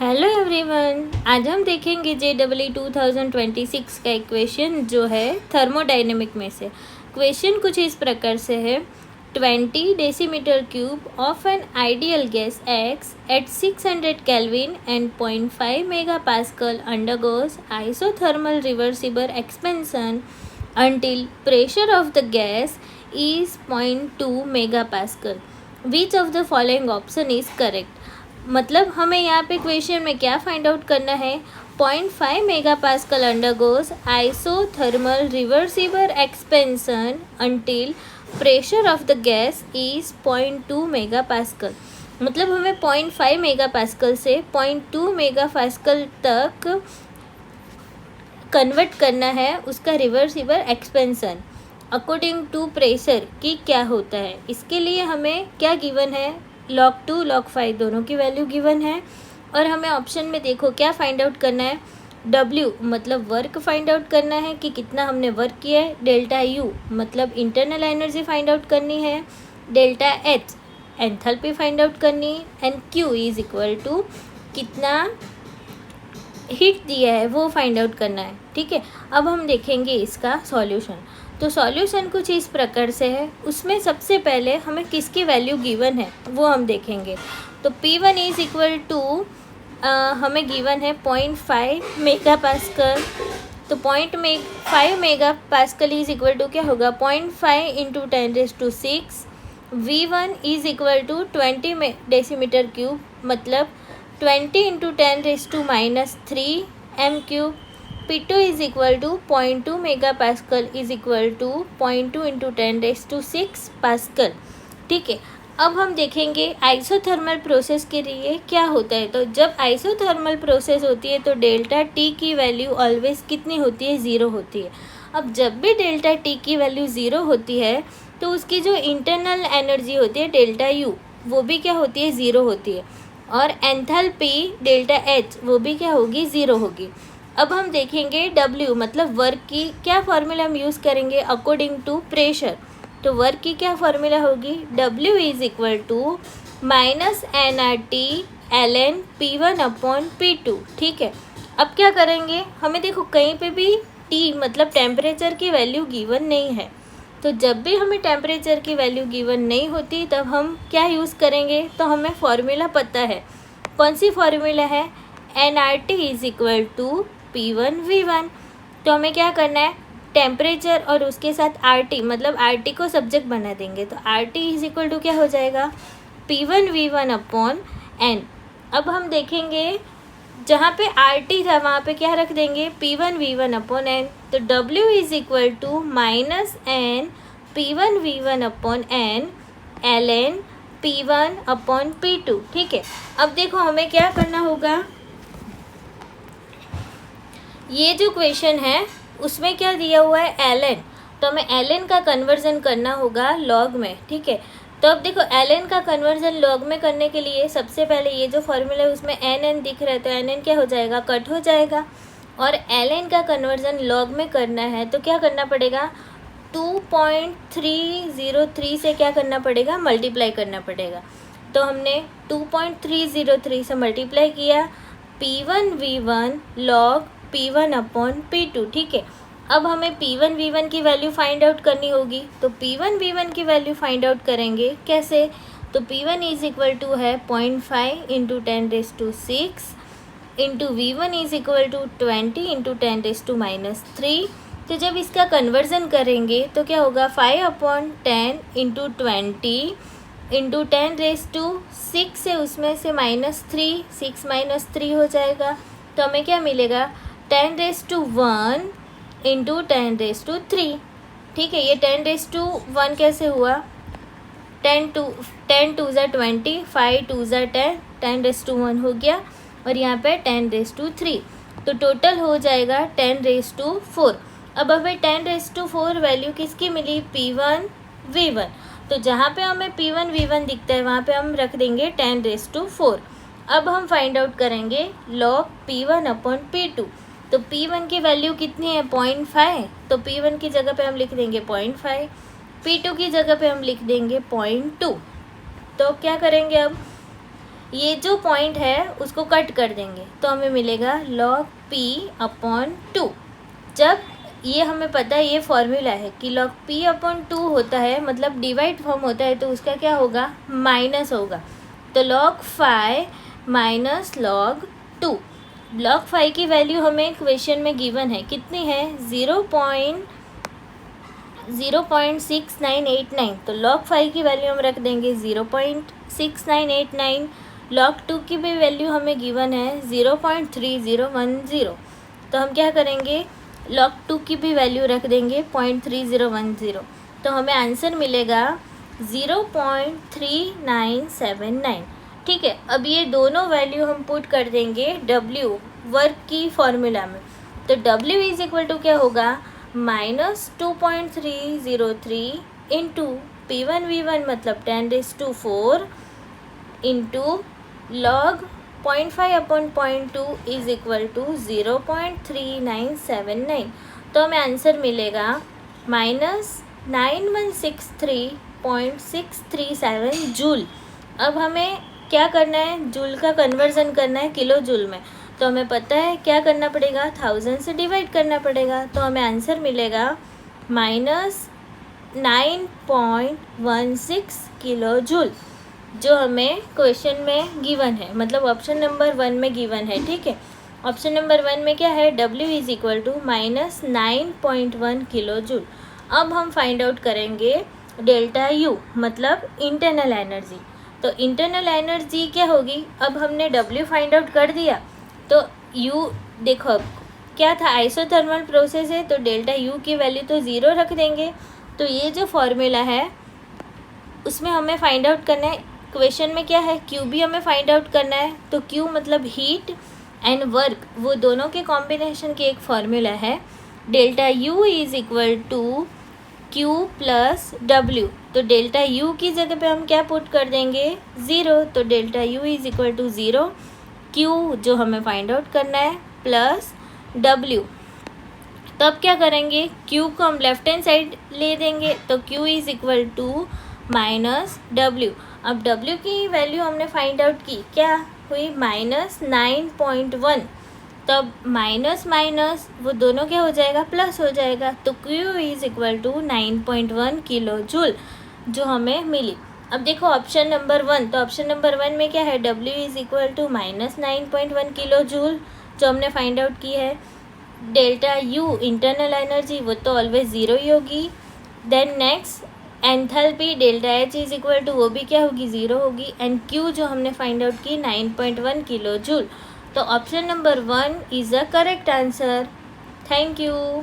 Hello everyone, आज हम देखेंगे JEE 2026 का इक्वेशन जो है थर्मोडाइनमिक में से। क्वेश्चन कुछ इस प्रकार से है 20 decimetre cube of an ideal gas X at 600 Kelvin and 0.5 megapascal undergoes isothermal reversible expansion until pressure of the gas is 0.2 megapascal. Which of the following option is correct? मतलब हमें यहाँ पे क्वेश्चन में क्या फाइंड आउट करना है। 0.5 megapascal undergoes isothermal reversible expansion until pressure of the gas is 0.2 megapascal. मतलब हमें 0.5 मेगापास्कल से 0.2 मेगापास्कल तक कन्वर्ट करना है उसका reversible expansion according to pressure की क्या होता है। इसके लिए हमें क्या गिवन है, log 2 log 5 दोनों की वैल्यू गिवन है और हमें ऑप्शन में देखो क्या फाइंड आउट करना है। W मतलब वर्क फाइंड आउट करना है कि कितना हमने वर्क किया है। डेल्टा U मतलब इंटरनल एनर्जी फाइंड आउट करनी है। Delta H enthalpy find out करनी है and Q is equal to कितना हीट दिया है वो फाइंड आउट करना है। ठीक है, अब हम देखेंगे इसका सॉल्यूशन। तो सॉल्यूशन कुछ इस प्रकार से है, उसमें सबसे पहले हमें किसकी वैल्यू गिवन है वो हम देखेंगे। तो P1 इज इक्वल टू हमें गिवन है 0.5 मेगापास्कल। तो 0.5 मेगापास्कल इज इक्वल टू क्या होगा 0.5 into 10⁶। V1 is equal to 20 decimetre cube मतलब 20 into 10⁻³ m³। P2 is equal to 0.2 megapascal is equal to 0.2 into 10⁶ pascal. ठीक है, अब हम देखेंगे आइसोथर्मल प्रोसेस के लिए क्या होता है। तो जब आइसोथर्मल प्रोसेस होती है तो डेल्टा टी की वैल्यू ऑलवेज कितनी होती है, 0 होती है। अब जब भी डेल्टा टी की वैल्यू 0 होती है तो उसकी जो इंटरनल एनर्जी होती है डेल्टा यू वो भी क्या होती है, 0 होती है और एंथैल्पी डेल्टा एच वो भी क्या होगी, 0 होगी। अब हम देखेंगे W मतलब वर्क की क्या फॉर्मूला हम यूज़ करेंगे अकॉर्डिंग टू प्रेशर। तो वर्क की क्या फॉर्मूला होगी, W is equal to -nRT ln P1/P2। ठीक है, अब क्या करेंगे, हमें देखो कहीं पे भी T मतलब टेम्परेचर की वैल्यू गिवन नहीं है। तो जब भी हमें टेम्परेचर की वैल्यू गिवन नहीं होती तब हम क्या यूज़ करेंगे, तो हमें फॉर्मूला पता है। कौन सी फॉर्मूला है, nRT is equal to P1V1। तो हमें क्या करना है, टेम्परेचर और उसके साथ RT मतलब RT को सब्जेक्ट बना देंगे। तो RT इज इक्वल टू क्या हो जाएगा P1V1/N। अब हम देखेंगे जहाँ पे RT था वहाँ पे क्या रख देंगे P1V1/N। तो W is equal to -N P1V1/N ln P1/P2। ठीक है, अब देखो हमें क्या करना होगा, ये जो क्वेश्चन है उसमें क्या दिया हुआ है ln, तो हमें ln का कन्वर्जन करना होगा लॉग में। ठीक है, तो अब देखो ln का कन्वर्जन लॉग में करने के लिए सबसे पहले ये जो फॉर्मूला है उसमें n दिख रहा है तो n क्या हो जाएगा, कट हो जाएगा। और ln का कन्वर्जन लॉग में करना है तो क्या करना पड़ेगा, 2.303 से क्या करना पड़ेगा, मल्टीप्लाई करना पड़ेगा। तो हमने 2.303 से मल्टीप्लाई किया P1V1 log P1/P2। ठीक है, अब हमें P1V1 की वैल्यू फाइंड आउट करनी होगी। तो P1V1 की वैल्यू फाइंड आउट करेंगे कैसे, तो P1 इज इक्वल टू है 0.5 into 10⁶ into V1 is equal to 20 into 10⁻³ तो जब इसका कन्वर्जन करेंगे तो क्या होगा 5/10 इंटू 20 इंटू 10⁶ से उसमें से -3 6 -3 हो जाएगा। तो हमें क्या मिलेगा 10⁻1 इंटू 10⁻3। ठीक है, ये 10⁻1 कैसे हुआ, 10 2 ज़ा 20 5 2 ज़ा 10 10⁻1 हो गया और यहाँ पे 10⁻3 तो टोटल हो जाएगा 10⁻4। अब हमें 10⁻4 वैल्यू किसकी मिली, P1V1। तो जहाँ पे हमें P1V1 दिखता है वहाँ पे हम रख देंगे 10⁻4। अब हम फाइंड आउट करेंगे log P1/P2। तो P1 की वैल्यू कितनी है 0.5, तो P1 की जगह पे हम लिख देंगे 0.5, P2 की जगह पे हम लिख देंगे 0.2। तो क्या करेंगे, अब ये जो पॉइंट है उसको कट कर देंगे तो हमें मिलेगा log p/2। जब ये हमें पता है, ये फॉर्मूला है कि log p/2 होता है, मतलब डिवाइड फॉर्म होता है, तो उसका क्या होगा, माइनस होगा। तो log 5 माइनस log 2। log 5 की वैल्यू हमें क्वेश्चन में गिवन है, कितनी है, 0.6989। तो log 5 की वैल्यू हम रख देंगे 0.6989। log 2 की भी वैल्यू हमें गिवन है 0.3010। तो हम क्या करेंगे, log 2 की भी वैल्यू रख देंगे 0.3010। तो हमें आंसर मिलेगा 0.3979। ठीक है, अब ये दोनों वैल्यू हम पुट कर देंगे W वर्क की फॉर्मूला में। तो W इज इक्वल टू क्या होगा, -2.303 इंटू P1V1 मतलब 10⁴ into log 0.5/0.2 is equal to 0.3979। तो हमें आंसर मिलेगा -9163.637 जूल। अब हमें क्या करना है, जूल का कन्वर्जन करना है किलो जूल में। तो हमें पता है क्या करना पड़ेगा, 1000 से डिवाइड करना पड़ेगा। तो हमें आंसर मिलेगा -9.16 किलो जूल, जो हमें क्वेश्चन में गिवन है, मतलब ऑप्शन नंबर 1 में गिवन है। ठीक है, ऑप्शन नंबर 1 में क्या है, W is equal to -9.1 kilo joule. अब हम फाइंड आउट करेंगे डेल्टा U, मतलब इंटरनल एनर्जी। तो इंटरनल एनर्जी क्या होगी, अब हमने W फाइंड आउट कर दिया, तो U देखो अब क्या था, आइसोथर्मल प्रोसेस है, तो डेल्टा U की वैल्यू तो 0 रख देंगे। तो ये जो फॉर्मूला है उसमें हमें फाइंड आउट करना है, क्वेश्चन में क्या है, Q भी हमें फाइंड आउट करना है। तो Q मतलब हीट एंड वर्क, वो दोनों के कॉम्बिनेशन की एक फॉर्मूला है। Delta U is equal to Q plus W। तो डेल्टा U की जगह पे हम क्या पुट कर देंगे, 0। तो delta U is equal to 0, Q जो हमें फाइंड आउट करना है प्लस W। तो अब क्या करेंगे, Q को हम लेफ्ट हैंड साइड ले देंगे, तो Q is equal to -W। अब W की वैल्यू हमने फाइंड आउट की, क्या हुई, -9.1। तब माइनस माइनस वो दोनों क्या हो जाएगा, प्लस हो जाएगा। तो Q is equal to 9.1 kilo joule जो हमें मिली। अब देखो ऑप्शन नंबर 1, तो ऑप्शन नंबर 1 में क्या है, W is equal to -9.1 kilo joule जो हमने फाइंड आउट की है। डेल्टा U इंटरनल एनर्जी वो तो ऑलवेज 0 ही होगी। Then next enthalpy delta H is equal to, वो भी क्या होगी, 0 होगी। एंड Q जो हमने फाइंड आउट की 9.1 किलो जूल। तो option number 1 is the correct answer. Thank you.